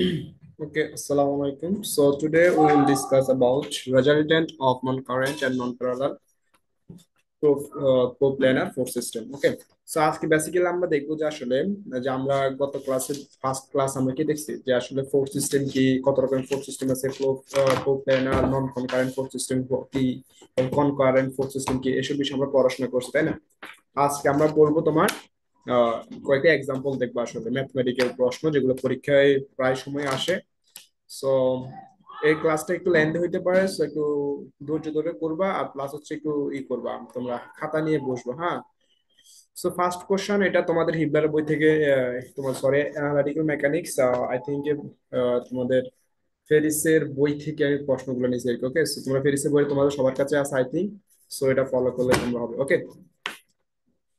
Okay, Assalamu alaikum. So today we will discuss about resultant of non-current and non-parallel coplanar force system. Okay. So আজকে basically আমরা দেখবো যে আসলে যে আমরা গত ক্লাসে ফার্স্ট ক্লাস আমরা কি দেখছি যে আসলে ফোর্স সিস্টেম কি, কত রকমের ফোর্স সিস্টেম আছে, কোপ্ল্যানার, নন কনকারেন্ট ফোর্স সিস্টেম কি, কনকারেন্ট ফোর্স সিস্টেম কি, এসব বিষয়ে আমরা পড়াশোনা করছি, তাই না? আজকে আমরা পড়বো তোমার কয়েকটা এক্সাম্পল দেখবো, আসলে ম্যাথমেটিক্যাল প্রশ্ন যেগুলো পরীক্ষায় প্রায় সময় আসে। সো এই ক্লাসটা একটু লেন্থি হইতে পারে, সো একটু ধৈর্য ধরে করবা, আর প্লাস হচ্ছে একটু করবা, তোমরা খাতা নিয়ে বসবো, হ্যাঁ। সো ফার্স্ট কোশ্চেন, এটা তোমাদের হিবলারের বই থেকে, তোমার sorry analytical mechanics, I think তোমাদের ফেরিসের বই থেকে আমি প্রশ্নগুলো নিয়েছি। ওকে, সো তোমরা ফেরিসের বই তোমাদের সবার কাছে আছে আই থিংক। সো এটা ফলো করলে তোমরা হবে। ওকে,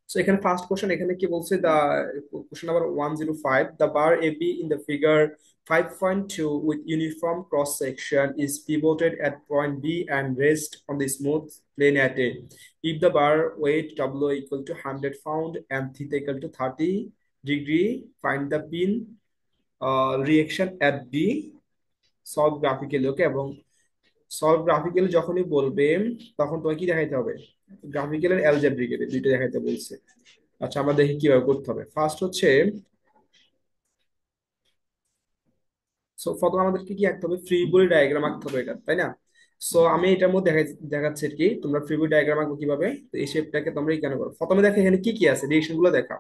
সো এখানে ফার্স্ট কোশ্চেন, এখানে কি বলছে, the question number 105, the bar AB in the figure 5.2 with uniform cross section is pivoted at point B and rest on the smooth plane at A. If the bar weight W equal to 100 pound and theta equal to 30 degree, find the pin reaction at B, solve graphically. ওকে, এবং solve graphically যখনই বলবে তখন তোমাকে কি দেখাইতে হবে? Graphical আর অ্যালজেব্রিক্যাল দুইটা দেখাইতে বলছে। আচ্ছা, আমরা দেখি কিভাবে করতে হবে। ফার্স্ট হচ্ছে, সো প্রথমে আমাদেরকে কি আঁকতে হবে? ফ্রি বডি ডায়াগ্রাম আঁকতে হবে, এটা তাই না? সো আমি এটার মধ্যে দেখাচ্ছি আর কি, তোমরা ফ্রি বডি ডায়াগ্রাম আঁকবো কিভাবে। তো এই শেপটাকে তোমরা কেন করো, প্রথমে দেখো এখানে কি কি আছে, রিয়েকশন গুলো দেখা।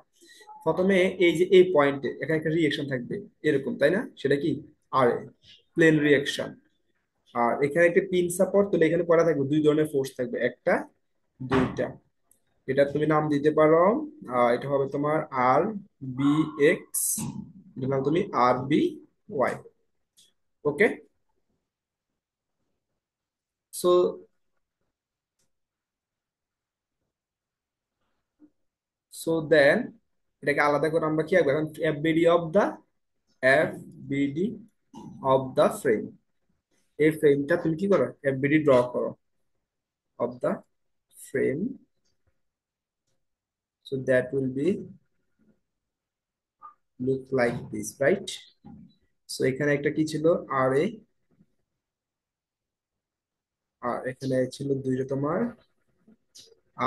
প্রথমে এই যে এই পয়েন্টে এখানে একটা রিয়েকশন থাকবে এরকম, তাই না? সেটা কি? আর প্লেন রিয়েকশন। আর এখানে একটা পিন সাপোর্ট, তাহলে এখানে পড়া থাকবে দুই ধরনের ফোর্স থাকবে, একটা দুইটা। এটা তুমি নাম দিতে পারো, এটা হবে তোমার আর বি এক্স, দিলাম তুমি আর B Y. Okay, so then এটাকে আলাদা করে আমরা কি আঁকবো এখন? FBD of the, FBD of the frame. এই ফ্রেমটা তুমি কি করো? এফবিডি ড্র করো of the frame. So that will be look like this, right? So এখানে একটা কি ছিল? আর এ, আর এখানে ছিল দুইটা তোমার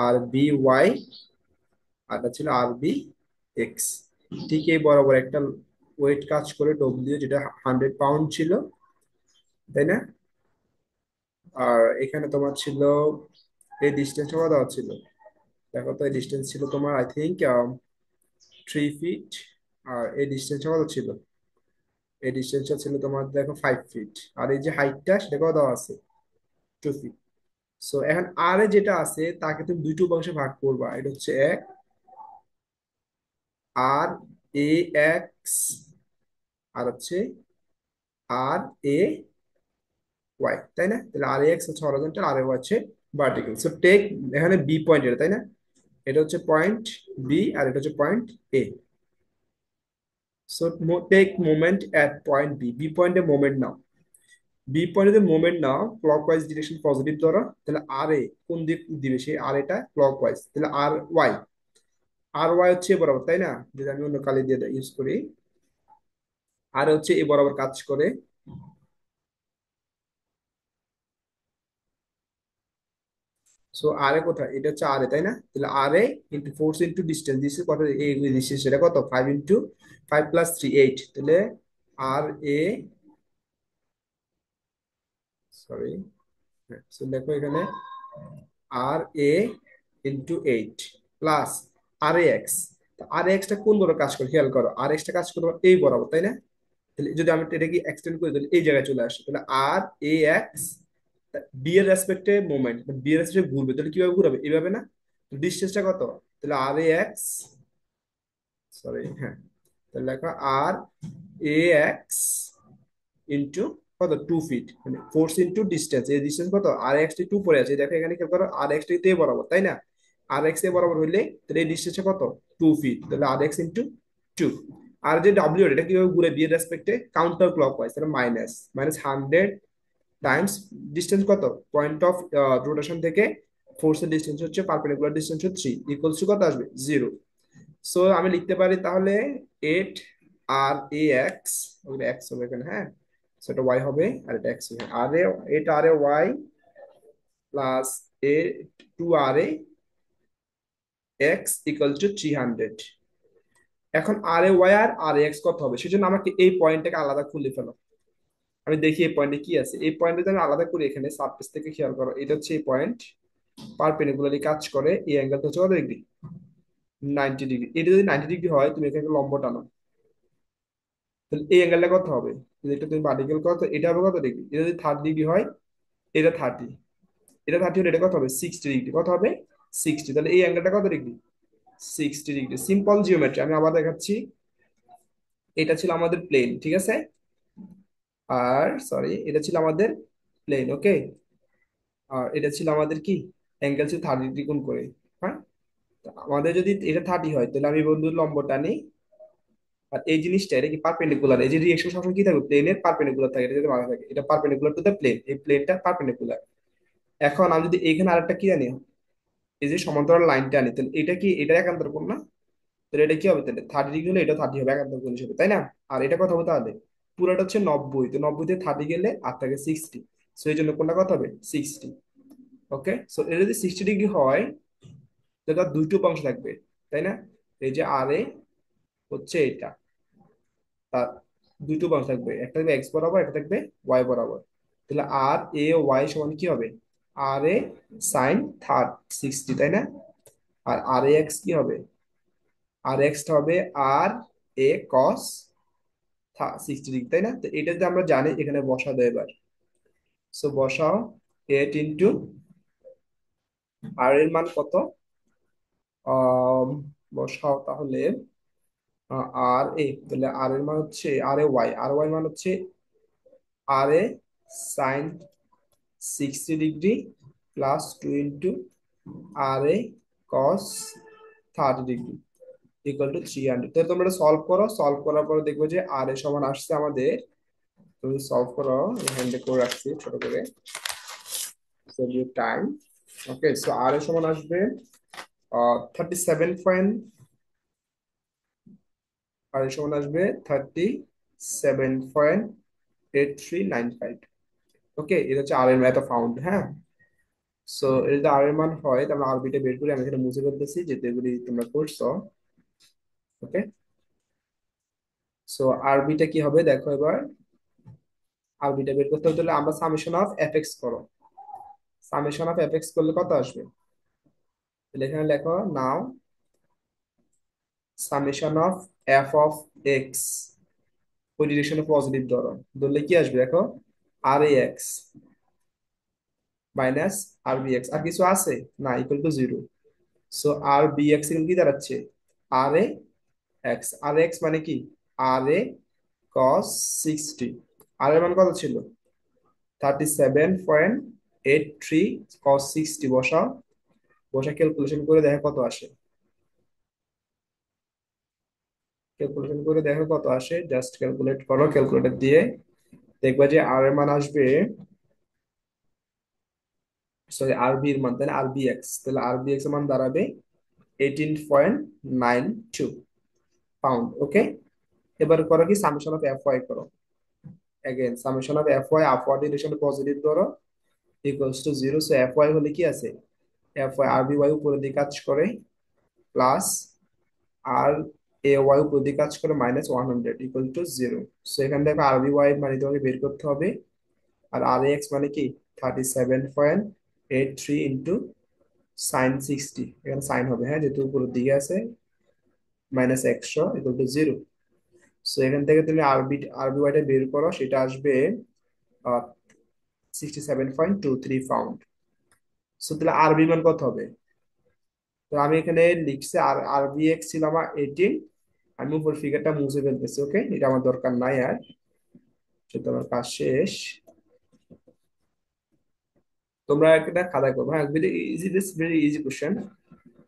আর বি ওয়াই, আর এটা ছিল আর বি এক্স। ঠিক এই বরাবর একটা ওয়েট কাজ করে ডব্লিউ, যেটা 100 পাউন্ড ছিল, তাই না? আর এখানে তোমার ছিল এই ডিস্টেন্স কত দেওয়া ছিল? দেখো তো, এই ডিস্টেন্স ছিল তোমার আই থিঙ্ক 3 ফিট। আর এই ডিস্টেন্স কত ছিল? এই ডিস্টেন্সটা ছিল তোমার দেখো 5 ফিট। আর এই যে হাইটটা সেটা কত দেওয়া আছে? 2 ফিট। সো এখন আর এ যেটা আছে তাকে তুমি দুইটা উপাংশে ভাগ করবা, এটা হচ্ছে এক আর এ এক্স, আর হচ্ছে আর এ ওয়াই, তাই না? তাহলে আর এক্স হচ্ছে হরিজন্টাল, আর এ ওয়াই হচ্ছে ভার্টিক্যাল। সো টেক, এখানে বি পয়েন্ট, এটা তাই না? এটা হচ্ছে পয়েন্ট বি আর এটা হচ্ছে পয়েন্ট এ। সো টেক মোমেন্ট এট পয়েন্ট বি, বি পয়েন্টে মোমেন্ট নাও। বি পয়েন্টে মোমেন্ট নাও ক্লকওয়াইজ ডিরেকশন পজিটিভ ধরো, তাহলে আর এ কোন দিক দিবে? সেই আর এটা ক্লকওয়াইজ, তাহলে আর ওয়াই, আর ওয়াই হচ্ছে এ বরাবর, তাই না? যদি আমি অন্য কালি দিয়ে ইউজ করি, আর হচ্ছে এ বরাবর কাজ করে। সো আর এ কোথায়? এটা হচ্ছে আর এ, তাই না? তাহলে R A into force into distance, distance কত? এই ডিস্টেন্স সেটা কত? 5 × 5 + 3 8, তাহলে আর এ, সরি, সো দেখো এখানে আর A into 8 plus R A x. R extra কোন বড় কাজ করে খেয়াল করো, আর এক্সটা কাজ করবে এই বরাবর, তাই না? তাহলে যদি আমি এটাকে এক্সটেন্ড করি তাহলে এই জায়গায় চলে আসে, তাহলে আর এ এক্স বি এর রেসপেক্টে মোমেন্ট, বি এর রেসপেক্টে ঘুরবে, তাহলে কিভাবে ঘুরাবে? এইভাবে না? ডিস্টেন্সটা কত? তাহলে আর এ এক্স, সরি, হ্যাঁ, তাহলে লেখা আর এ এক্স ইন্টু কত? 2 ফিট, মানে ফোর্স ইন্টু ডিস্টেন্স। এই ডিস্টেন্স কত? আর এক্স টি টু পড়ে আছে, দেখো এখানে কি করো, আর এক্স টি বরাবর, তাই না? আর এক্স এ বরাবর হইলে তাহলে এই ডিস্টেন্সটা কত? 2 ফিট, তাহলে আর এক্স ইন্টু 2। আর যে ডাব্লিউ, এটা কিভাবে ঘুরে? বি এর রেসপেক্টে কাউন্টার ক্লকওয়াইজ, তাহলে মাইনাস মাইনাস 100 টাইমস ডিস্টেন্স কত? পয়েন্ট অফ রোটেশন থেকে ফোর্সের ডিস্টেন্স হচ্ছে, পারপেন্ডিকুলার ডিস্টেন্স হচ্ছে 3, ইকুয়ালস টু কত আসবে? 0। সো আমি লিখতে পারি তাহলে 8 আর এ এক্স, ওগুলো এক্স হবে এখানে, হ্যাঁ, সেটা ওয়াই হবে আর এটা এক্স হবে। আর এ, এটা R A Y plus A two R A X equal to 300। এখন আর A Y R R x কত হবে, সেজন্য আমাকে এই পয়েন্টটাকে আলাদা খুলে ফেলো। আমি দেখি এই পয়েন্টে কি আছে, এই পয়েন্টে আমি আলাদা করি। এখানে সারফেস থেকে খেয়াল করো, এটা হচ্ছে এই পয়েন্ট, পারপেন্ডিকুলারলি কাজ করে, এই অ্যাঙ্গেলটা হচ্ছে কত ডিগ্রি, 90 ডিগ্রি। এটা যদি 90 ডিগ্রি হয়, তুমি এখানে একটা লম্ব টানো, তাহলে এই অ্যাঙ্গেলটা কত হবে, যদি এটা তুমি ভার্টিক্যাল কত, এটা হবে কত ডিগ্রি, এটা যদি 30 ডিগ্রি হয়, এটা 30, এটা 30 হলে এটা কত হবে 60 ডিগ্রি, কত হবে 60, তাহলে এই অ্যাঙ্গেলটা কত ডিগ্রি, 60 ডিগ্রি। সিম্পল জিওমেট্রি, আমি আবার দেখাচ্ছি। এটা ছিল আমাদের প্লেন, ঠিক আছে, আর সরি, এটা ছিল আমাদের প্লেন, ওকে। আর এটা ছিল আমাদের কি, অ্যাঙ্গেল ছিল 30 ডিগ্রি কোণ করে, হ্যাঁ। তো আমাদের যদি এটা 30 হয়, তাহলে আমি বন্ধুর লম্ব টানি, আর এই জিনিসটা এটা কি পারপেন্ডিকুলার, এই যে রিয়েকশন সবসময় কি থাকবে, প্লেনের পারপেন্ডিকুলার থাকে, এটা যদি মাথা থাকে, এটা পারপেন্ডিকুলার টু দ্য প্লেন, এই প্লেনটা পারপেন্ডিকুলার। এখন আমি যদি এখানে আরেকটা কি জানি, এই যে সমান্তরাল লাইনটা আনি, তাহলে এটা কি, এটা একান্তর কোণ না, তাহলে এটা কি হবে, তাহলে 30 ডিগ্রি হলে এটা 30 হবে, একান্তর কোণ হিসেবে, তাই না। আর এটা কত হবে তাহলে, পুরোটা হচ্ছে 90, তো 90 তে 30 গেলে আর থাকে 60, সো এই জন্য কোনটা কত হবে 60। ওকে, সো এটা যদি 60 ডিগ্রি হয়, তাহলে তার দুইটো অংশ থাকবে, তাই না। এই যে আর এ হচ্ছে এটা, তার দুটো অংশ থাকবে, একটা থাকবে এক্স বরাবর, একটা থাকবে ওয়াই বরাবর। তাহলে আর এ ওয়াই সমান কি হবে, আর এ সাইন 60, তাই না। আর আর এ এক্স কি হবে, আর এক্স হবে আর এ কস 60 ডিগ্রি, তাই না। তো এটা যদি আমরা জানি, এখানে বসা দেয় এবার, সো বসাও 8 ইন্টু আর এর মান কত, আম, বসাও তাহলে আর এ, তাহলে আর এর মান হচ্ছে R A Y, R Y মান হচ্ছে R A sine 60 degree plus 2 into R A cos 30 degree equal to 300। তাহলে তোমরা সলভ করো, সলভ করার পরে দেখবো যে আর এ সমান আসছে আমাদের, তুমি সলভ করো, এখানে করে রাখছি ছোট করে, save your time. Okay, so R A সমান আসবে 37 পয়েন্ট, আর এ সমান আসবে 37.8395। ওকে, এটা হচ্ছে আর এর ম্যাথ অফ ফাউন্ড, হ্যাঁ। সো এটা যদি আর এর মান হয়, তাহলে আরবিটা বের করে আমি এখানে মুছে ফেলতেছি, যেতে এগুলি তোমরা করছো। ওকে, সো আরবিটা কি হবে দেখো এবার, আরবিটা বের করতে হলে আমরা সামেশন অফ এফ এক্স করো, সামেশন অফ এফ এক্স করলে কত আসবে, তাহলে এখানে লেখো নাও summation of F of X, ওই ডিরেকশনে পজিটিভ ধরো, ধরলে কি আসবে দেখো, R A X minus R B X, আর কিছু আছে না, equal to 0। So R B X এখানে কি দাঁড়াচ্ছে, আর এ এক্স, আর এক্স মানে কি, আর এ কস 60, আর এর মান কত ছিল 37.83, কস 60 বসাও, বসে ক্যালকুলেশন করে দেখো কত আসে, ক্যালকুলেশন করে দেখো কত আসে, জাস্ট ক্যালকুলেট করো ক্যালকুলেটর দিয়ে, দেখবা যে আর এর মান আসবে, সরি আর বি এর মান, তাহলে আর বি এক্স, তাহলে আর বি এক্স এর মান দাঁড়াবে 18.92 পাউন্ড। ওকে, এবার করো কি সামেশন অফ এফ ওয়াই করো, again summation of F Y upward direction positive ধরো, equals to 0। So F Y হলে কি আছে, F Y R B Y উপরের দিকে কাজ করে, প্লাস আর এ ওয়াই উপর দিকে কাজ করে -100 ইকুয়াল টু 0। সো এখান থেকে আর বি ওয়াই মানে তোমাকে বের করতে হবে, আর আর এক্স মানে কি 37.83 ইন্টু সাইন 60, এখানে সাইন হবে, হ্যাঁ, যেহেতু উপরের দিকে আছে, -100 ইকুয়াল টু 0। সো এখান থেকে তুমি আরবি ওয়াইটা বের করো, সেটা আসবে 67.23 পাউন্ড। সো তাহলে আরবি মান কত হবে, তো আমি এখানে লিখছি আর আরবি এক্স ছিল আমার 18, আমি উপর ফিগারটা মুছে ফেলতেছি, ওকে, এটা আমার দরকার নাই আর, সেটা আমার কাজ শেষ। তোমরা একটা খাতা করবো, হ্যাঁ, very easy, this very easy question.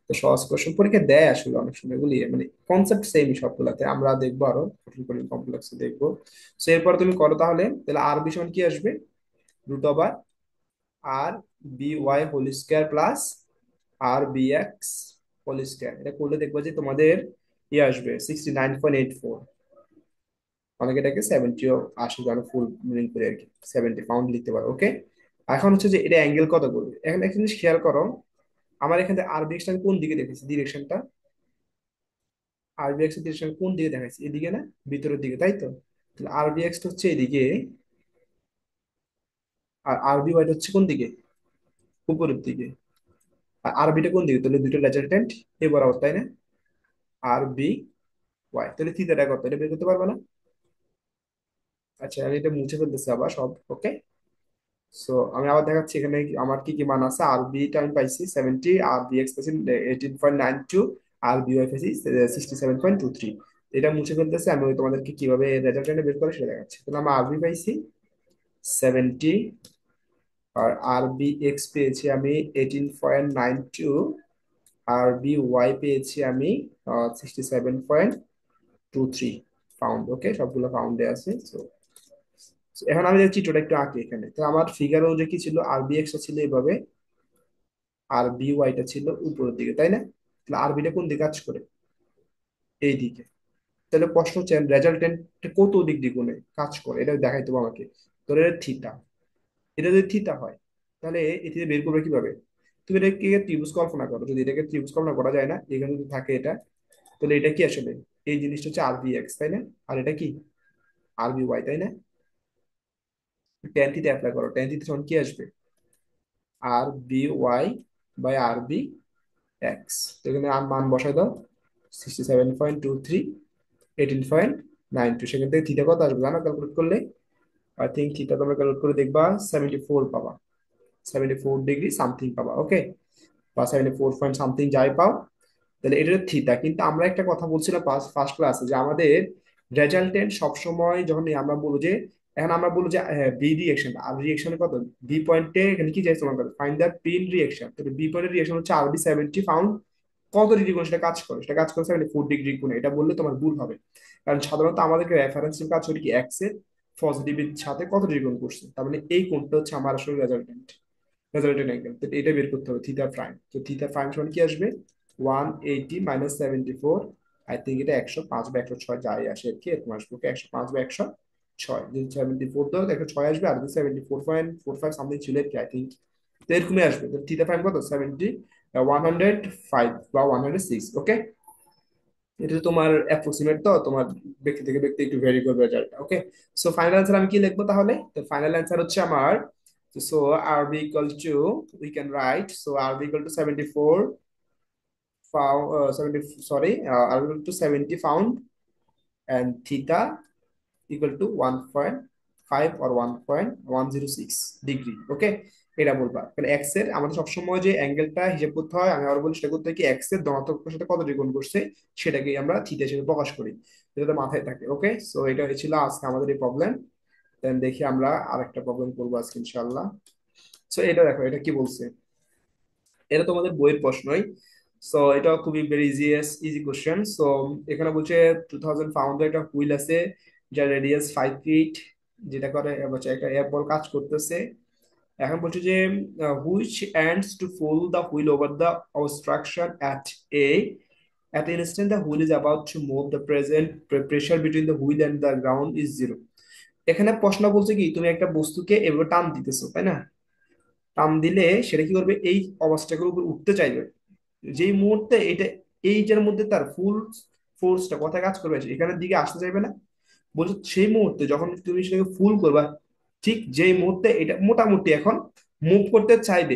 তো সহজ কোশ্চেন পরীক্ষা দেয় আসলে অনেক সময়, এগুলি মানে কনসেপ্ট সেম সবগুলাতে, আমরা দেখবো আরো কঠিন কঠিন কমপ্লেক্স দেখবো। সো এরপর তুমি করো তাহলে, তাহলে আরবি সমান কি আসবে, root over R B Y whole square plus R B X whole square, এটা করলে দেখবো যে তোমাদের আসবে 69.84। অনেকে এটাকে 70ও 80 জন ফুল মিনিং করে আর কি 70 পাউন্ড লিখতে পারো। ওকে, এখন হচ্ছে যে এটা অ্যাঙ্গেল কত করবে, এখন একটা জিনিস খেয়াল করো, আমার এখানে আরবিএক্সটা কোন দিকে দেখেছি ডিরেকশনটা, আরবিএক্স এর ডিরেকশন কোন দিকে দেখাচ্ছি, এদিকে না, ভিতরের দিকে, তাই তো? তাহলে আরবিএক্স হচ্ছে এদিকে, আর আরবি ওয়াইটা হচ্ছে কোন দিকে, উপরের দিকে। আর আরবিটা কোন দিকে, তাহলে দুটো রেজাল্টেন্ট এ বরাবর, তাই না? আর বি ওয়াই, তাহলে থিটাটা কত, এটা বের করতে পারবে না? আচ্ছা, আমি এটা মুছে ফেলতেছি আবার সব। ওকে, সো আমি আবার দেখাচ্ছি এখানে আমার কি কি মান আছে। আর বিটা আমি পাইছি 70, আর বি এক্স পাইছি 18.92, আর বি ওয়াই পাইছি 67.23। এটা মুছে ফেলতেছে, আমি ওই তোমাদেরকে কিভাবে রেজাল্ট বের করে সেটা দেখাচ্ছি। তাহলে আমরা আর বি পাইছি 70, আর আর বি এক্স পেয়েছি আমি 18.92, আর বি ওয়াই পেয়েছি আমি 67.23 পাউন্ড। ওকে, সবগুলো পাউন্ডে আছে। তো এখন আমি যে চিত্রটা একটু আঁকি এখানে, তো আমার ফিগার অনুযায়ী কি ছিল, আর বি এক্সটা ছিল এইভাবে, আর বি ওয়াইটা ছিল উপরের দিকে, তাই না? তাহলে আর বিটা কোন দিকে কাজ করে, এই দিকে। তাহলে প্রশ্ন হচ্ছে রেজাল্টেন্ট কত দিক দিয়ে কোণে কাজ করে, এটা দেখাইতে হবে আমাকে। ধরে থিটা, এটা যদি থিটা হয়, তাহলে এটি বের করবে কিভাবে? তুমি এটাকে ত্রিভুজ কল্পনা করো, যদি এটাকে ত্রিভুজ কল্পনা করা যায় না, এখানে যদি থাকে এটা, তাহলে এটা কি আসলে, এই জিনিসটা হচ্ছে আর বি এক্স, তাই না? আর এটা কি, আর বি ওয়াই, তাই না? ট্যান থিটা অ্যাপ্লাই করো, ট্যান থিটা সমান কি আসবে, R B Y by R B X. তো এখানে আর মান বসাই দাও, 67.23, 18.92, সেখান থেকে থিটা কত আসবে জানো ক্যালকুলেট করলে? আই থিঙ্ক থিটা তোমরা ক্যালকুলেট করে দেখবা 74 পাবা, 74 ডিগ্রি সামথিং পাবা। ওকে, বা 74 পয়েন্ট সামথিং যাই পাও, তাহলে এটা থিটা। কিন্তু আমরা একটা কথা বলছিলাম ফার্স্ট ক্লাসে, যে আমাদের রেজাল্টেন্ট সবসময় যখন আমরা বলবো যে, এখন আমরা বলবো যে বি রিয়েকশন, আর রিয়েকশনের কত, বি পয়েন্টে এখানে কি চাইছে তোমার কাছে, ফাইন্ড দ্য পিন রিয়েকশন। তাহলে বি পয়েন্টের রিয়েকশন হচ্ছে আর বি 70 পাউন্ড, কত ডিগ্রি কোণ সেটা কাজ করে, সেটা কাজ করে 74 ডিগ্রি কোণে। এটা বললে তোমার ভুল হবে, কারণ সাধারণত আমাদেরকে রেফারেন্স কাজ করি কি এক্স এর পজিটিভের সাথে কত ডিগ্রি কোণ করছে, তার মানে এই কোণটা হচ্ছে আমার আসলে রেজাল্টেন্ট, রেজাল্টেন্ট অ্যাঙ্গেল। তো এটা বের করতে হবে থিটা প্রাইম। তো থিটা প্রাইম সমান কি আসবে, 180 - 74, আই থিঙ্ক এটা 105 বা 106 যাই আসে আর কি, এরকম আসবে। ওকে, 105 বা 106, যদি 74 ধরো 106 আসবে, আর যদি 74.45 সামথিং ছিল কি আই থিঙ্ক, তো এরকমই আসবে। তো থিটা প্রাইম কত, 105 বা 106। ওকে, এটা তো তোমার অ্যাপ্রক্সিমেট, তো তোমার ব্যক্তি থেকে ব্যক্তি একটু ভেরি করবে রেজাল্টটা। ওকে, সো ফাইনাল অ্যান্সার আমি কি লিখবো তাহলে? তো ফাইনাল অ্যান্সার হচ্ছে আমার, so R B equal to, we can write, so R B equal to 74 70, sorry, R B equal to 70 pound, and theta equal to 1.5 or 1.106 degree. Okay, এটা বলবা। কারণ এক্স এর আমাদের সবসময় যে অ্যাঙ্গেলটা হিসাব করতে হয়, আমি আবার বলি সেটা করতে হয় কি, এক্স এর ধনাত্মক অক্ষের সাথে কত ডিগ্রি কোণ করছে সেটাকে আমরা থিটা হিসেবে প্রকাশ করি, যেটা মাথায় থাকে। ওকে, সো এটা ছিল আজকে আমাদের এই প্রবলেম। দেন দেখি আমরা আরেকটা প্রবলেম করবো আজকে ইনশাল্লাহ। সো এটা দেখো, এটা কি বলছে, এটা তোমাদের বইয়ের প্রশ্নই। সো এটা খুবই ভেরি ইজি কোশ্চেন। সো এখানে বলছে 2000 পাউন্ডের একটা হুইল আছে, যার রেডিয়াস 5 ফিট, যেটা করে বলছে একটা এয়ার বল কাজ করতেছে। এখন বলছে যে which ends two pull the wheel over the obstruction at a, at an instant the wheel is about to move, the present pressure between the wheel and the ground is zero. এখানে প্রশ্ন বলছে কি, তুমি একটা বস্তুকে এভাবে টান দিতেছো, তাই না? টান দিলে সেটা কি করবে, এই অবস্টাকের উপর উঠতে চাইবে, যেই মুহূর্তে এটা, এইটার মধ্যে তার ফুল ফোর্সটা কোথায় কাজ করবে, এখানের দিকে আসতে চাইবে না। বলছো সেই মুহূর্তে যখন তুমি সেটাকে ফুল করবা, ঠিক যেই মুহূর্তে এটা মোটামুটি এখন মুভ করতে চাইবে,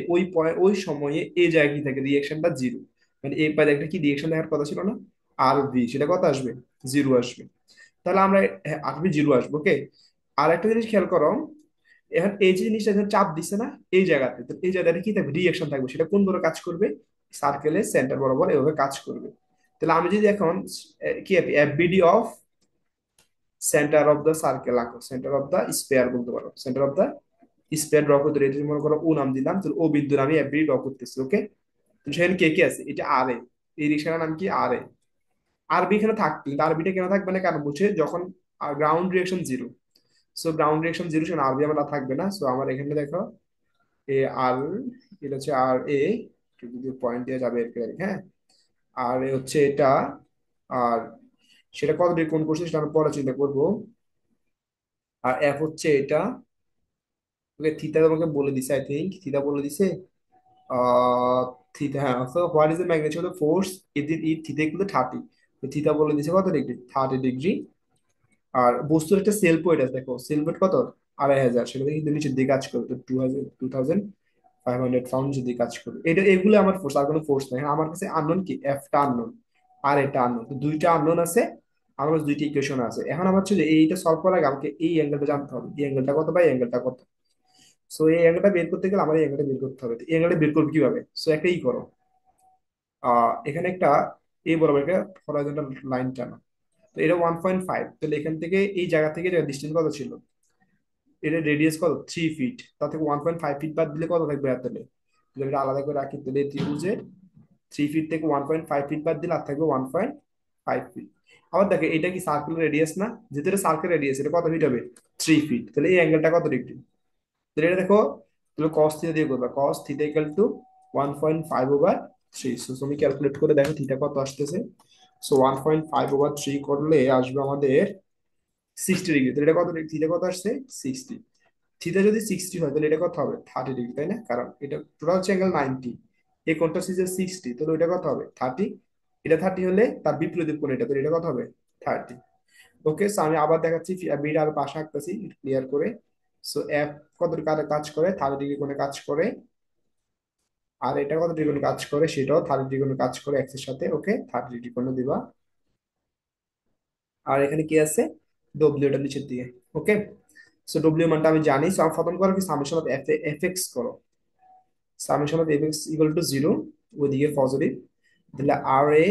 ওই সময়ে এই জায়গায় কি থাকে, রিয়েকশনটা জিরো। মানে এই পারে একটা কি রিয়েকশন দেখার কথা ছিল না, আর ভি, সেটা কত আসবে, জিরো আসবে। তাহলে আমরা, হ্যাঁ, আর ভি জিরো আসবে। ওকে, আর একটা জিনিস খেয়াল করো, এখন এই যে জিনিসটা এখানে চাপ দিচ্ছে না এই জায়গাতে, তো এই জায়গাটা কি থাকবে, রিয়েকশন থাকবে, সেটা কোন ধরে কাজ করবে, সার্কেলের সেন্টার বরাবর এভাবে কাজ করবে। তাহলে আমি যদি এখন কি FBD of center of the circle আঁকো, সেন্টার অফ দ্য স্পেয়ার বলতে পারো, center of the sphere draw করতে, এটা মনে করো ও নাম দিলাম, তো ও বিন্দু আমি এফবিডি ড্র করতেছি। ওকে, তো সেখানে কে কে আছে, এটা আর এ, এই রিক্সাটার নাম কি, আর এ। আর বি এখানে থাকবে, কিন্তু আর বিটা কেন থাকবে না, কারণ বলছে যখন ground reaction zero, so ground reaction zero, সেখানে আর বি আমার থাকবে না। সো আমার এখানে দেখো এ আর, এটা হচ্ছে আর এ, যদি পয়েন্ট দেওয়া যাবে এর হ্যাঁ, আর এ হচ্ছে এটা, আর সেটা কত ডিগ্রি কোণ করছে সেটা আমরা পরে চিন্তা করবো। আর এফ হচ্ছে এটা। ওকে, থিটা তোমাকে বলে দিছে, আই থিঙ্ক থিটা বলে দিছে। আহ থিটা, হ্যাঁ। So what is the magnitude of force if E theta equal to 30? তো থিটা বলে দিছে কত ডিগ্রি, 30 ডিগ্রি। আর বস্তুর একটা সেলফ ওয়েট আছে, দেখো সেলফ ওয়েট কত, 2500। সেটা কিন্তু নিচের দিকে কাজ করবে, 2500 পাউন্ড যদি কাজ করবে। এটা এগুলো আমার ফোর্স, আর কোনো ফোর্স নাই। আমার কাছে আননোন কি, এফটা আননোন আর এটা আননোন, তো দুইটা আননোন আছে। আমার কাছে দুইটা ইকুয়েশন আছে। এখন আমার হচ্ছে যে এইটা সলভ করার আগে আমাকে এই অ্যাঙ্গেলটা জানতে হবে, এই অ্যাঙ্গেলটা কত বা এই অ্যাঙ্গেলটা কত। সো এই অ্যাঙ্গেলটা বের করতে গেলে আমার এই অ্যাঙ্গেলটা বের করতে হবে। তো এই অ্যাঙ্গেলটা বের করবে কিভাবে? সো একটা ই করো, এখানে একটা এই বরাবর একটা হরাইজন্টাল লাইন টানো। তো এটা 1.5, তাহলে এখান থেকে এই জায়গা থেকে ডিস্টেন্স কত ছিল, এটা রেডিয়াস কত, 3 ফিট। তা থেকে 1.5 ফিট বাদ দিলে কত থাকবে? আর তাহলে যদি আমরা আলাদা করে রাখি, তাহলে ত্রিভুজে 3 ফিট থেকে 1.5 ফিট বাদ দিলে আর থাকবে 1.5 ফিট। আবার দেখে এটা কি সার্কেল রেডিয়াস না, যেহেতু এটা সার্কেল রেডিয়াস, এটা কত ফিট হবে, 3 ফিট। তাহলে এই অ্যাঙ্গেলটা কত ডিগ্রি? তাহলে এটা দেখো, তাহলে কস থিটা দিয়ে করবা, cos theta equal to 1.5/3। So তুমি ক্যালকুলেট করে দেখো থিটা কত আসতেছে। সো 1.5/3 করলে আসবে আমাদের 60 ডিগ্রি। তাহলে এটা কত ডিগ্রি, থিটা কত আসছে, 60। থিটা যদি 60 হয় তাহলে এটা কত হবে, 30 ডিগ্রি, তাই না? কারণ এটা টোটাল হচ্ছে অ্যাঙ্গেল 90, এই কোণটা হচ্ছে 60, তাহলে ওইটা কত হবে, 30। এটা 30 হলে তার বিপরীত কোণ এটা, তাহলে এটা কত হবে, 30। ওকে, সো আমি আবার দেখাচ্ছি, বিটা আর পাশে আঁকতেছি ক্লিয়ার করে। সো এফ কত কাজ করে, 30 ডিগ্রি কোণে কাজ করে। আর এটা কত ডিগ্রি কোণে কাজ করে, সেটাও 30 ডিগ্রি কোণে কাজ করে এক্স এর সাথে। ওকে, 30 ডিগ্রি কোণে দিবা। আর এখানে কি আছে, ডব্লিউ, এটা নিচের দিকে। ওকে, সো ডব্লিউ মানটা আমি জানি। সো আমি প্রথম করো কি, সামেশন অফ এফ এক্স করো। Summation of F X equal to 0, ওইদিকে পজিটিভ। তাহলে R A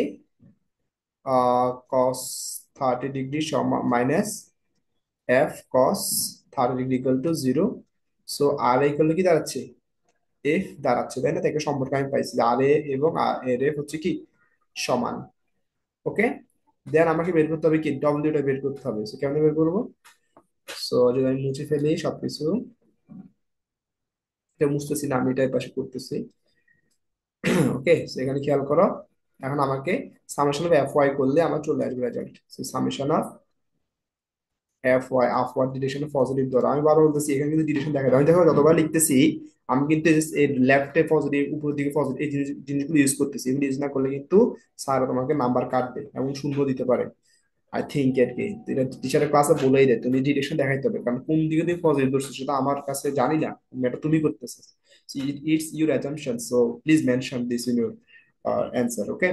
cos 30 degree minus F cos 30 degree equal to 0। So R A equal কি দাঁড়াচ্ছে, এফ দাঁড়াচ্ছে, তাই না? তাকে সম্পর্কে আমি পাইছি আর এ এবং এর এফ হচ্ছে কি সমান। ওকে, দেন আমাকে বের করতে হবে কি, ডব্লিউটা বের করতে হবে। সো কেমনে বের করবো? সো যদি আমি মুছে ফেলি সবকিছু, এটা মুছতেছি না, আমি এটাই পাশে করতেছি। ওকে, এখানে খেয়াল করো। এখন আমাকে সামেশন অফ এফ ওয়াই করলে আমার চলে আসবে result. Summation of F Y, upward ডিরেকশনে পজিটিভ ধরো। আমি বারবার বলতেছি এখানে কিন্তু ডিরেকশন দেখা যায়, আমি দেখো যতবার লিখতেছি আমি কিন্তু লেফটে পজিটিভ, উপরের দিকে পজিটিভ, এই জিনিসগুলো ইউজ করতেছি। এগুলো ইউজ না করলে কিন্তু স্যার তোমাকে নাম্বার কাটবে এবং শূন্য দিতে পারে। আই থিঙ্ক আর কি, এটা টিচারের ক্লাসে বলেই দেয়, তুমি ডিরেকশন দেখাইতে হবে, কারণ কোন দিকে তুমি পজিটিভ ধরছো সেটা আমার কাছে জানি না, এটা তুমি করতেছো। It's your assumption, so please mention this in your answer. Okay,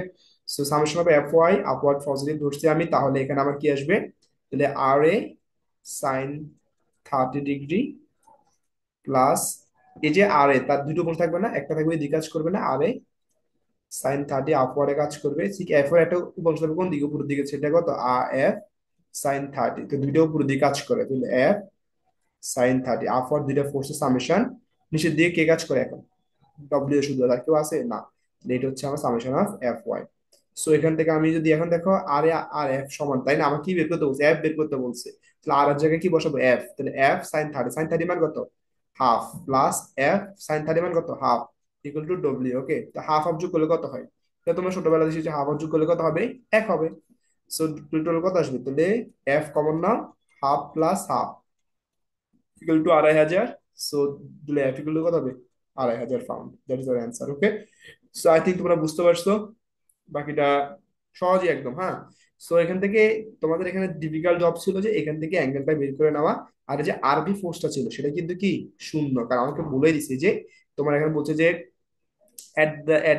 so summation of F Y upward positive ধরছি আমি, তাহলে এখানে আমার কি আসবে, তাহলে R A sine 30 degree plus, এই যে আর এ তার দুটো কোণ থাকবে না, একটা থাকবে এদিকে কাজ করবে না, আর এ সাইন 30 আপওয়ার্ডে কাজ করবে, ঠিক এফ এর একটা উপাংশ থাকবে কোন দিকে, উপরের দিকে, সেটা কত, আর এফ সাইন 30। তো দুইটা উপরের দিকে কাজ করে, তাহলে এফ সাইন 30 আপওয়ার্ড, দুইটা ফোর্সের সামেশন। নিচের দিকে কে কাজ করে এখন, ডব্লিউ শুধু, আর কেউ আছে না। তাহলে এটা হচ্ছে আমার summation of F Y. So এখান থেকে আমি যদি এখন দেখো আর এ আর এফ সমান, তাই না? আমার কি বের করতে বলছে, এফ বের করতে বলছে। তাহলে আর এর জায়গায় কি বসাবো, এফ। তাহলে এফ সাইন 30, সাইন 30 মান কত, হাফ, প্লাস এফ সাইন 30 মান কত, হাফ, ইকুয়াল টু ডব্লিউ। ওকে, তো হাফ হাফ যোগ করলে কত হয়, এটা তোমরা ছোটবেলা দেখেছো, হাফ হাফ যোগ করলে কত হবে, এক হবে। সো টোটাল কত আসবে, তাহলে F common now, half plus half equal to 2500। So তাহলে এফ ইকুয়াল টু কত হবে, 2500 pound. That is our answer. Okay, so I think তোমরা বুঝতে পারছো, বাকিটা সহজই একদম। হ্যাঁ, সো এখান থেকে তোমাদের এখানে ডিফিকাল্ট জব ছিল যে এখান থেকে অ্যাঙ্গেলটা বের করে নেওয়া। আর এই যে আরবি ফোর্সটা ছিল সেটা কিন্তু কি শূন্য, কারণ আমাকে বলে দিছে যে তোমার এখানে বলছে যে at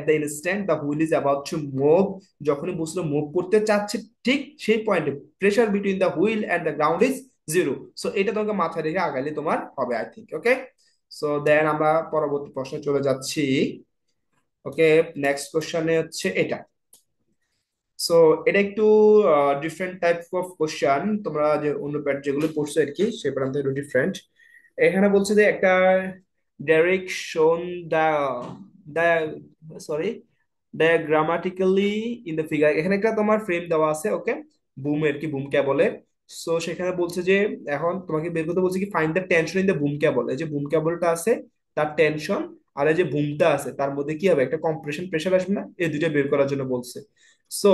the instant the wheel is about to move, যখনই বস্তুটা মুভ করতে চাচ্ছে ঠিক সেই পয়েন্টে pressure between the wheel and the ground is 0। So এটা তোমাকে মাথায় রেখে আগালে তোমার হবে I think. Okay, so then আমরা পরবর্তী প্রশ্নে চলে যাচ্ছি। ওকে, নেক্সট কোশ্চেনে হচ্ছে এটা। সো এটা একটু ডিফারেন্ট টাইপ অফ কোশ্চেন, তোমরা যে অন্য প্যাট যেগুলো পড়ছো আর কি সে প্যাটার্ন থেকে একটু ডিফারেন্ট। এখানে বলছে যে একটা ডেরিক শোন দা দা সরি ডায়াগ্রামাটিক্যালি ইন দ্য ফিগার, এখানে একটা তোমার ফ্রেম দেওয়া আছে। ওকে, বুম আর কি, বুম ক্যাবলের। সো সেখানে বলছে যে এখন তোমাকে বের করতে বলছে কি, find the tension in the broom cable. এই যে বুম ক্যাবলটা আছে তার টেনশন আর এই যে বুমটা আছে তার মধ্যে কি হবে, একটা কম্প্রেশন প্রেশার আসবে না, এই দুইটা বের করার জন্য বলছে। সো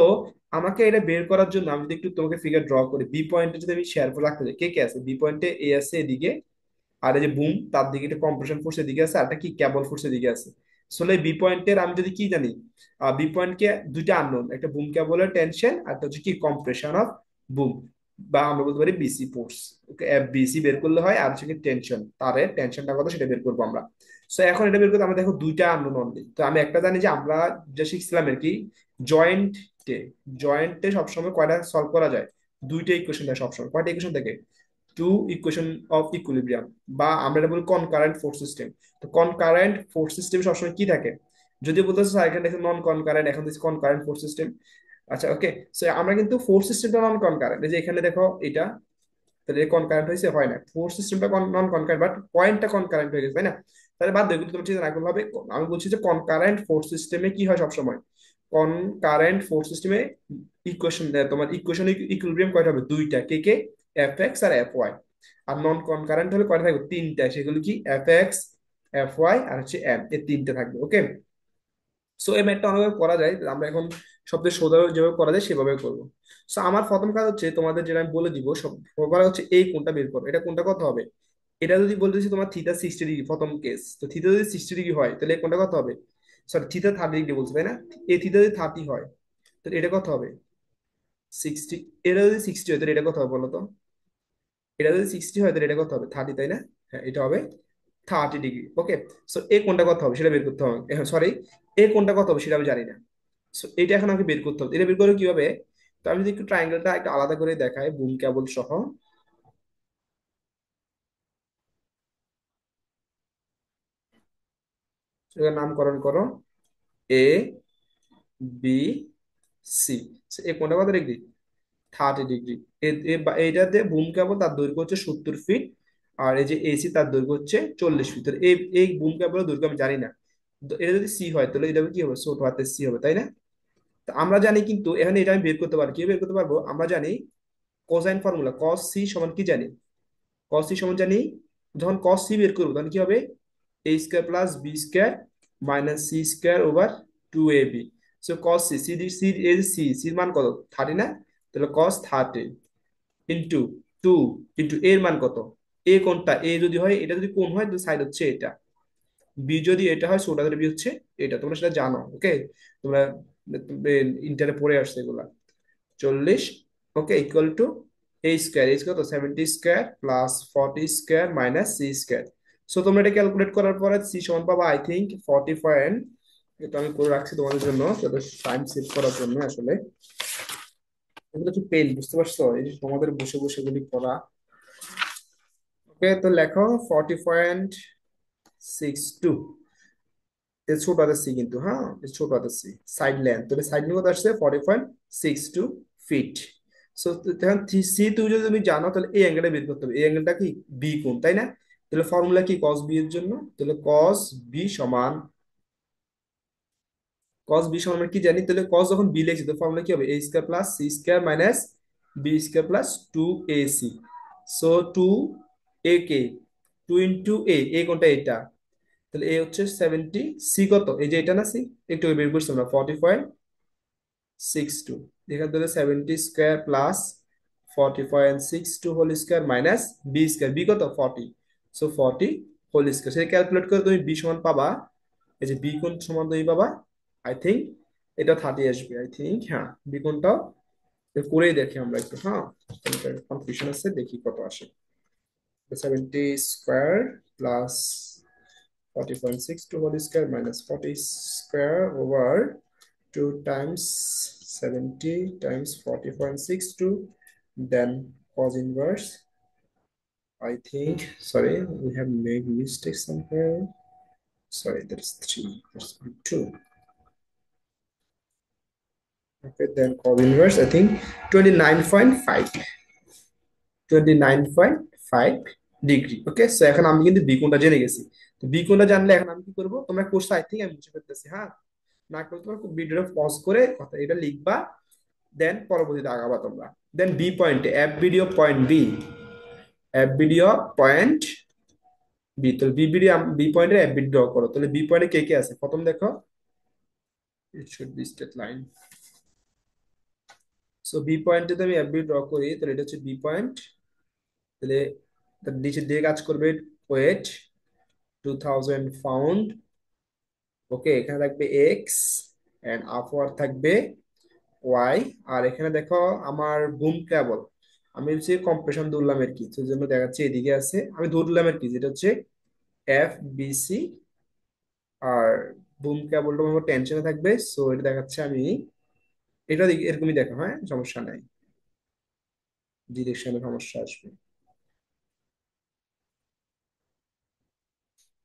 আমাকে এটা বের করার জন্য আমি যদি একটু তোমাকে ফিগার ড্র করি, বি পয়েন্টে যদি আমি শেয়ার করে রাখতে চাই, কে কে আছে বি পয়েন্টে, এ আছে এদিকে, আর এই যে বুম তার দিকে একটা কম্প্রেশন ফোর্স এদিকে আছে, আর একটা কি কেবল ফোর্স এদিকে আছে। আসলে বি পয়েন্টের আমি যদি কি জানি, বি পয়েন্টকে দুইটা আননোন, একটা বুম কেবলের টেনশন আর একটা হচ্ছে কি কম্প্রেশন অফ বুম, বা আমরা বলতে পারি বিসি ফোর্স। ওকে, এফ বিসি বের করলে হয়, আর হচ্ছে কি টেনশন, তারের টেনশনটা কত সেটা বের করবো আমরা। সো এখন এটা বের করতে আমরা দেখো দুইটা আননোন অনলি, তো আমি একটা জানি যে আমরা যে শিখছিলাম আর কি, জয়েন্টে, জয়েন্টে সবসময় কয়টা সলভ করা যায়, দুইটা ইকুয়েশন দেয় সবসময়, কয়টা ইকুয়েশন থাকে, টু ইকুয়েশন অফ ইকুইলিব্রিয়াম, বা আমরা এটা বলি কনকারেন্ট ফোর্স সিস্টেম। তো কনকারেন্ট ফোর্স সিস্টেম সবসময় কি থাকে, যদি বলতে স্যার এখানে দেখেন নন কনকারেন্ট, এখন দিচ্ছি কনকারেন্ট ফোর্স সিস্টেম। আচ্ছা ওকে, সো আমরা কিন্তু ফোর্স সিস্টেমটা নন কনকারেন্ট, এই যে এখানে দেখো এটা, তাহলে কনকারেন্ট হয়েছে হয় না, ফোর্স সিস্টেমটা নন কনকারেন্ট, বাট পয়েন্টটা কনকারেন্ট হয়ে গেছে, তাই না? তাহলে বাদ দেবে, কিন্তু তোমার চিন্তা না করলে হবে। আমি বলছি যে কনকারেন্ট ফোর্স সিস্টেমে কি হয় সবসময়, কনকারেন্ট ফোর্স সিস্টেমে ইকুয়েশন, তোমার ইকুয়েশন ইকুইলিব্রিয়াম কয়টা হবে, দুইটা, কে কে, এফ এক্স আর এফ ওয়াই। আর নন কনকারেন্ট হলে কয়টা থাকবে, তিনটা, সেগুলো কি এফ এক্স, এফ ওয়াই আর হচ্ছে এম, এই তিনটে থাকবে। ওকে, সো এই ম্যাথটা অনেকভাবে করা যায়, আমরা এখন সবচেয়ে সোজা যেভাবে করা যায় সেভাবে করবো। সো আমার প্রথম কাজ হচ্ছে তোমাদের যেটা আমি বলে দিব, সব করা হচ্ছে এই কোনটা বের করো, এটা কোনটা কত হবে। এটা যদি বলতেছি তোমার থিটা 60 ডিগ্রি, প্রথম কেস, তো থিটা যদি 60 ডিগ্রি হয় তাহলে এই কোনটা কত হবে, সরি থিটা 30 ডিগ্রি বলছে তাই না, এই থিটা যদি 30 হয় তাহলে এটা কত হবে, 60, এটা যদি 60 হয় তাহলে এটা কত হবে বলো তো, এটা যদি 60 হয় তাহলে এটা কত হবে, 30 তাই না? হ্যাঁ, এটা হবে 30 ডিগ্রি। ওকে, সো এ কোনটা কত হবে সেটা বের করতে হবে, সরি, এ কোনটা কত হবে সেটা আমি জানি না। সো এটা এখন আমাকে বের করতে হবে, এটা বের করে কিভাবে, তো আমি যদি একটু ট্রায়াঙ্গেলটা একটু আলাদা করে দেখাই, বুম কেবল সহ, সেটার নামকরণ করো এ বি সি। এ কোনটা কত ডিগ্রি, 30 ডিগ্রি। এইটাতে বুম কেবল তার দৈর্ঘ্য হচ্ছে 70 ফিট, আর এই যে এসি তার দৈর্ঘ্য হচ্ছে 40 ফিট। তো এই এই বুম কেবলের দৈর্ঘ্য আমি জানি না, তো এটা যদি সি হয় তাহলে এটা কি হবে, ছোট হাতের সি হবে, তাই না? তো আমরা জানি কিন্তু এখানে এটা আমি বের করতে পারি, কি বের করতে পারবো, আমরা জানি কোসাইন ফর্মুলা, কস সি সমান কি জানি, কস সি সমান জানি, যখন কস সি বের করবো তখন কি হবে, A square plus B square minus C square over 2ab। So cos C, C C এর সি, সির মান কত, 30 না, তাহলে কস 30 ইন্টু 2 ইন্টু এর মান কত, এ কোনটা, এ যদি হয়, এটা যদি কোন হয় তো সাইড হচ্ছে এটা, বি যদি এটা হয় ছোটা ধরে বি হচ্ছে এটা, তোমরা সেটা জানো। ওকে, তোমরা ইন্টারে পড়ে আসছে এগুলা। 40, okay, equal to A square, A square তো 70 square plus 40 square minus C square. So তোমরা এটা ক্যালকুলেট করার পরে সি সমান পাবা আই থিঙ্ক 40 পয়েন্ট, এটা আমি করে রাখছি তোমাদের জন্য, যাতে টাইম সেভ করার জন্য আসলে। এগুলো একটু পেন, বুঝতে পারছো, এই যে তোমাদের বসে বসে এগুলি করা। ওকে, তো লেখো 40.62, এর ছোট হাতের সি কিন্তু, হ্যাঁ এর ছোট হাতের সি, সাইড লেন্থ, তাহলে সাইড নিয়ে কত আসছে 40.62 ফিট। সো তখন সি তুমি যদি তুমি জানো তাহলে এই অ্যাঙ্গেলটা বের করতে হবে, এই অ্যাঙ্গেলটা কি বি কোণ, তাই না? তাহলে ফর্মুলা কি কস বি এর জন্য, তাহলে কস বি সমান, কস বি সমান আমরা কি জানি, তাহলে কস যখন বি লিখছি তো ফর্মুলা কি হবে, A square plus C square minus B square plus 2ac। So 2a কে, 2 ইন্টু এ কোনটা এটা, তাহলে এ হচ্ছে 70, সি কত, এই যে এটা না সি, একটু বের করছি আমরা 40.62, এখান থেকে 70 square plus 40.62 whole square minus B square, B কত 40, সো 40 হোল স্কোয়ার, সেটা ক্যালকুলেট করে তুমি বি সমান পাবা, এই যে বি কোণ সমান তুমি পাবা আই থিঙ্ক এটা 30 আসবে আই থিঙ্ক, হ্যাঁ বি কোণটাও করেই দেখি আমরা একটু, হ্যাঁ কনফিউশন আছে, দেখি কত আসে। 70 square plus 40.62 whole square minus 40 square over 2 times 70 times 40.62, then cos inverse. I think, sorry, we have made mistake somewhere. Sorry, that's 3, that's 2. Okay, then cos inverse, I think 29.5, 29.5 degree. Okay, so এখন আমি কিন্তু B কোণটা জেনে গেছি। তো B কোণটা জানলে এখন আমি কি করবো, তোমরা কোর্স আই থিঙ্ক আমি মুছে ফেলতেছি, হ্যাঁ না করলে তোমার ভিডিওটা পজ করে কথা এটা লিখবা, দেন পরবর্তীতে আগাবা তোমরা। দেন বি পয়েন্টে, F video point B, F video point B, তো বিবিডি, বি পয়েন্টে এফ বি ড্র করো, তাহলে বি পয়েন্টে কে কে আছে প্রথম দেখো। It should be straight line. So B পয়েন্টে যদি আমি এফ বি ড্র করি, তাহলে এটা হচ্ছে বি পয়েন্ট। তাহলে তার নিচের দিকে কাজ করবে ওয়েট 2000 পাউন্ড। ওকে, এখানে থাকবে এক্স, এন্ড আপওয়ার্ড থাকবে ওয়াই। আর এখানে দেখো আমার বুম কেবল, আমি হচ্ছে কম্প্রেশন ধরলাম আর কি, সেই জন্য দেখাচ্ছে এদিকে আছে, আমি ধরলাম আর কি, যেটা হচ্ছে এফ বি সি। আর বুম কেবলটা আমার টেনশনে থাকবে, সো এটা দেখাচ্ছে আমি এটা এরকমই দেখো, হ্যাঁ সমস্যা নাই, ডিরেকশনে সমস্যা আসবে।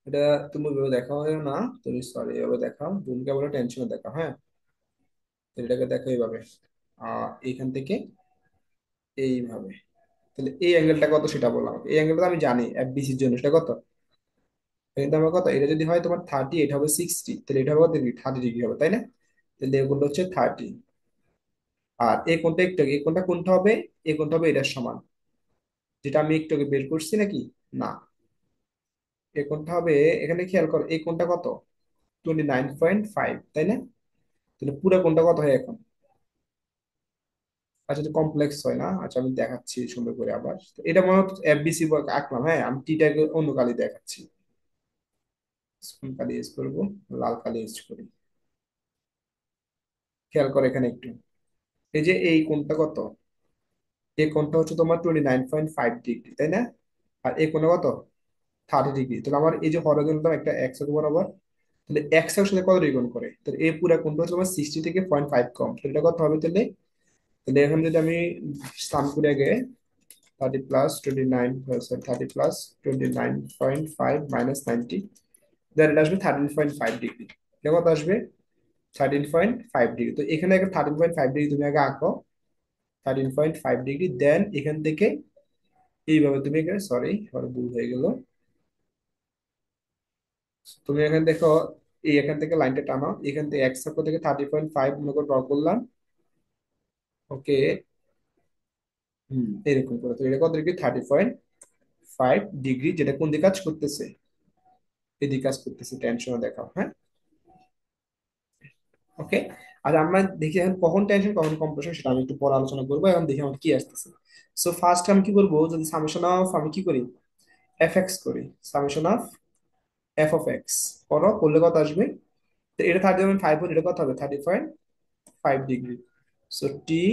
এটা তুমি ওইভাবে দেখাও না, তুমি সরি এভাবে দেখাও, বুম কেবলের টেনশনে দেখাও, হ্যাঁ। তো এটাকে দেখো এইভাবে, এইখান থেকে এইভাবে। তাহলে এই অ্যাঙ্গেলটা কত সেটা বললাম, এই অ্যাঙ্গেলটা আমি জানি এফবিসির জন্য সেটা কত। কিন্তু আমার কথা, এটা যদি হয় তোমার 30, এটা হবে 60, তাহলে এটা হবে কত ডিগ্রি, 30 ডিগ্রি হবে, তাই না? তাহলে এই কোণটা হচ্ছে 30। আর এই কোণটা একটু আগে, এই কোণটা কোনটা হবে, এই কোণটা হবে এটার সমান, যেটা আমি একটু আগে বের করছি নাকি, না, এই কোণটা হবে, এখানে খেয়াল করো এই কোণটা কত, 29.5, তাই না? তাহলে পুরো কোণটা কত হয় এখন? আচ্ছা, এটা কমপ্লেক্স হয় না, আচ্ছা আমি দেখাচ্ছি সুন্দর করে আবার। তো এটা মনে হচ্ছে এফবিসি আঁকলাম, হ্যাঁ আমি টিটাকে অন্য কালি দেখাচ্ছি। কোন কালি ইউজ করবো, লাল কালি ইউজ করি। খেয়াল করো এখানে একটু, এই যে এই কোণটা কত, এই কোণটা হচ্ছে তোমার 29.5 ডিগ্রি, তাই না? আর এই কোণটা কত, 30 ডিগ্রি। তাহলে আমার এই যে হরাইজন্টাল একটা এক্স এর বরাবর, তাহলে এক্স এর সাথে কত ডিগ্রি কোণ করে, তাহলে এই পুরো কোণটা হচ্ছে তোমার 60 থেকে 0.5 কম, তাহলে এটা কত হবে তাহলে? তাহলে এখন যদি আমি সাম করে আগে, 30 প্লাস 29 প্লাস 30 প্লাস 29.5 মাইনাস 90, দেন এটা আসবে 13.5 ডিগ্রি। এটা কত আসবে, 13.5 ডিগ্রি। তো এখানে একটা 13.5 ডিগ্রি তুমি আগে আঁকো, 13.5 ডিগ্রি, দেন এখান থেকে এইভাবে তুমি, সরি ভুল হয়ে গেল, তুমি এখানে দেখো, এই এখান থেকে লাইনটা টানো, এখান থেকে এক্স অক্ষ থেকে 30.5 মনে করে ড্র করলাম। ওকে, এরকম করে, তো এটা কত ডিগ্রি, 30.5 ডিগ্রি, যেটা কোন দিকে কাজ করতেছে, এদিকে কাজ করতেছে, টেনশনে দেখাও, হ্যাঁ। ওকে, আর আমরা দেখি এখন কখন টেনশন কখন কম্প্রেশন, সেটা আমি একটু পরে আলোচনা করবো, এখন দেখি আমার কি আসতেছে। সো ফার্স্ট আমি কি করবো, যদি সামেশন অফ আমি কি করি, এফ এক্স করি, summation of F of x করো, করলে কত আসবে, তো এটা 30.5, এটা কত হবে, 35 ডিগ্রি। সো টি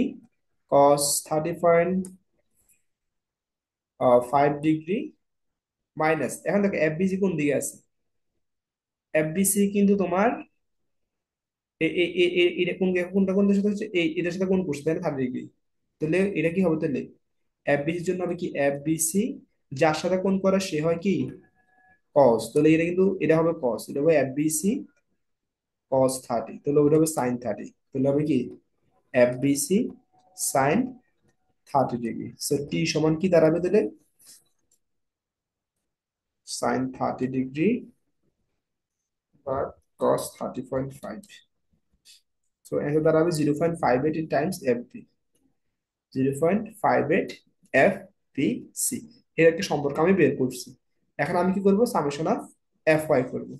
কস 30.5 ডিগ্রি মাইনাস, এখন দেখো এফবিসি কোন দিকে আছে, এফবিসি কিন্তু তোমার এটা কোন কোনটা কোনটার সাথে হচ্ছে, এই এটার সাথে কোন করছে, তাই না, 30 ডিগ্রি। তাহলে এটা কি হবে তাহলে, এফবিসির জন্য হবে কি, এফবিসি যার সাথে কোন করে সে হয় কি কস, তাহলে এটা কিন্তু এটা হবে কস, এটা হবে এফবিসি cos 30, তাহলে ওটা হবে sin 30, তাহলে হবে কি এফবিসি sin 30 ডিগ্রি। সো টি সমান কি দাঁড়াবে তাহলে, sin 30 ডিগ্রি বা cos 30.5। সো অ্যান্সার দাঁড়াবে 0.58 times FB, 0.58 F P C. এর একটা সম্পর্ক আমি বের করছি। এখন আমি কি করবো, সামেশন অফ এফ ওয়াই করবো।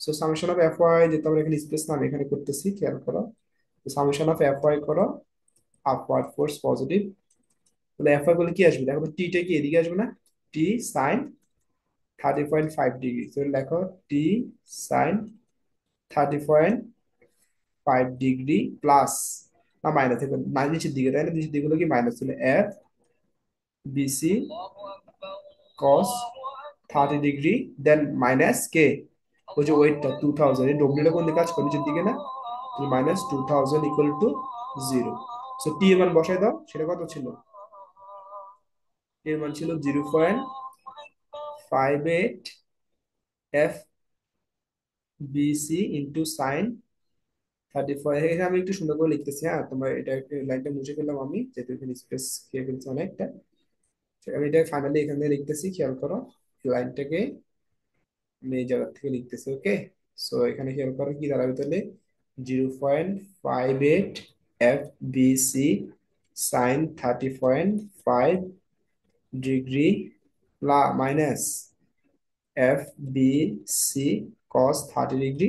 So summation of F Y, যেহেতু আমরা এখানে স্পেস নাম এখানে করতেছি, খেয়াল করো, সামেশন অফ এফ ওয়াই করো, আপওয়ার্ড ফোর্স পজিটিভ, তাহলে এফ ওয়াই করলে কি আসবে, দেখো টিটা কি এদিকে আসবে না, টি সাইন 30.5 ডিগ্রি, তো লেখো টি সাইন 30.5 ডিগ্রি প্লাস, না মাইনাস, নিচের দিকে, তাই না, নিচের দিকে হলো কি মাইনাস, তাহলে এফ বিসি কস 30 ডিগ্রি, দেন মাইনাস কে, ওই যে ওয়েটটা 2000, এই ডব্লিউটা কোন দিকে কাজ করে, নিচের দিকে না, মাইনাস 2000 ইকুয়াল টু 0। সো টি এর মান বসাই দাও, সেটা কত ছিল, টি এর মান ছিল 0.58 এফ বিসি ইন্টু সাইন 35। এখানে আমি একটু সুন্দর করে লিখতেছি, হ্যাঁ তোমার এটা লাইনটা মুছে ফেললাম আমি, যেহেতু এখানে স্পেস খেয়ে ফেলছি অনেকটা। আমি এটা ফাইনালি এখানে লিখতেছি, খেয়াল করো লাইনটাকে আমি এই জায়গা থেকে লিখতেছি, ওকে। সো এখানে খেয়াল করো কি দাঁড়াবে তাহলে, 0.58 F BC sine 30.5 degree minus F B C cos 30 degree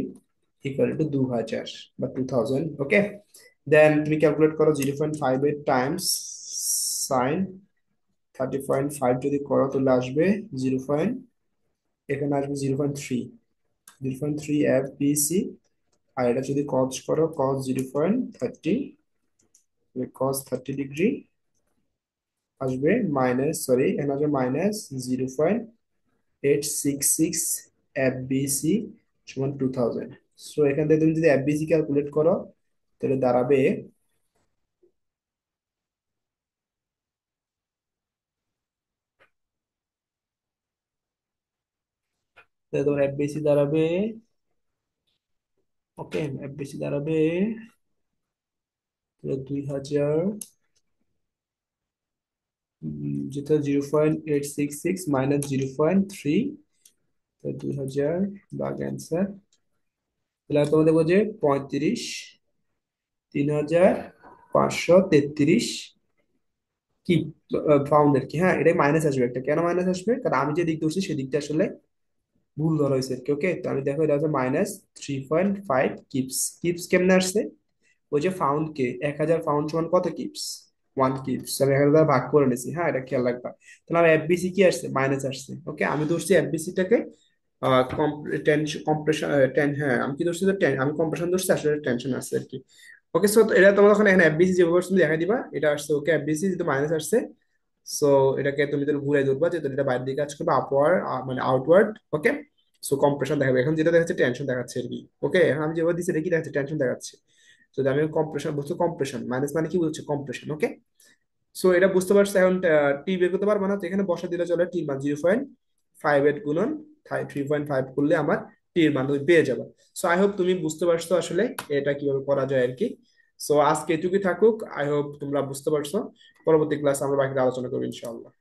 equal to 2000 বা 2000। ওকে, দেন তুমি ক্যালকুলেট করো 0.58 টাইমস সাইন 30.5 যদি করো তাহলে আসবে 0. এখানে আসবে 0.3, 0.3 এফ বি সি। আর এটা যদি কজ করো কজ 0.30, কজ 30 ডিগ্রি আসবে মাইনাস, সরি এখানে আসবে মাইনাস 0.866 এফ বি সি সমান 2000। সো এখান থেকে তুমি যদি এফ বি সি ক্যালকুলেট করো তাহলে দাঁড়াবে, তাহলে তোমার এফ বি সি দাঁড়াবে, ওকে এফ বি সি দাঁড়াবে 2000, যেটা 0.866 মাইনাস 0.3, 2000 বাগ অ্যান্সার। তাহলে তোমার দেখবো যে 35,3533 কি পাউন্ড আর কি। হ্যাঁ, এটা মাইনাস আসবে একটা, কেন মাইনাস আসবে, কারণ আমি যে দিক ধরছি সেই দিকটা আসলে ভুল ধরা হয়েছে আর কি। ওকে, তো আমি দেখো এটা হচ্ছে -3.5 কিপস। কিপস কেমনে আসছে, ওই যে ফাউন্ড কে 1000 পাউন্ড সমান কত কিপস, 1 কিপস, আমি 1000 দ্বারা ভাগ করে নিয়েছি। হ্যাঁ, এটা খেয়াল রাখবা। তাহলে আমার এফবিসি কি আসছে, মাইনাস আসছে। ওকে, আমি ধরছি এফবিসি টাকে কম্প্রেশন, হ্যাঁ আমি কি ধরছি, আমি কম্প্রেশন ধরছি, আসলে টেনশন আসছে আর কি। ওকে, সো এটা তোমার যখন এখানে এফবিসি যেভাবে তুমি দেখা দিবা এটা আসছে। ওকে, এফবিসি যেহেতু মাইনাস আসছে, সো এটাকে তুমি তো ঘুরে ধরবা যেহেতু এটা বাইরের দিকে কাজ করবে, আপওয়ার্ড মানে আউটওয়ার্ড। ওকে, সো কম্প্রেশন দেখাবে, এখন যেটা দেখাচ্ছে টেনশন দেখাচ্ছে আর কি। ওকে, এখন আমি যেভাবে দিচ্ছি এটা কি দেখাচ্ছে, টেনশন দেখাচ্ছে। যদি আমি কম্প্রেশন বুঝছো, কম্প্রেশন মাইনাস মানে কি বুঝছো, কম্প্রেশন। ওকে, সো এটা বুঝতে পারছো। এখন টি বের করতে পারবো না, তো এখানে বসা দিলে চলে, টির মান 0.58 গুণন 3.5 করলে আমার টির মান তুমি পেয়ে যাবে। সো আই হোপ তুমি বুঝতে পারছো আসলে এটা কিভাবে করা যায় আর কি। সো আজকে এটুকুই থাকুক, আই হোপ তোমরা বুঝতে পারছো। পরবর্তী ক্লাসে আমরা বাকিটা আলোচনা করবো ইনশাআল্লাহ।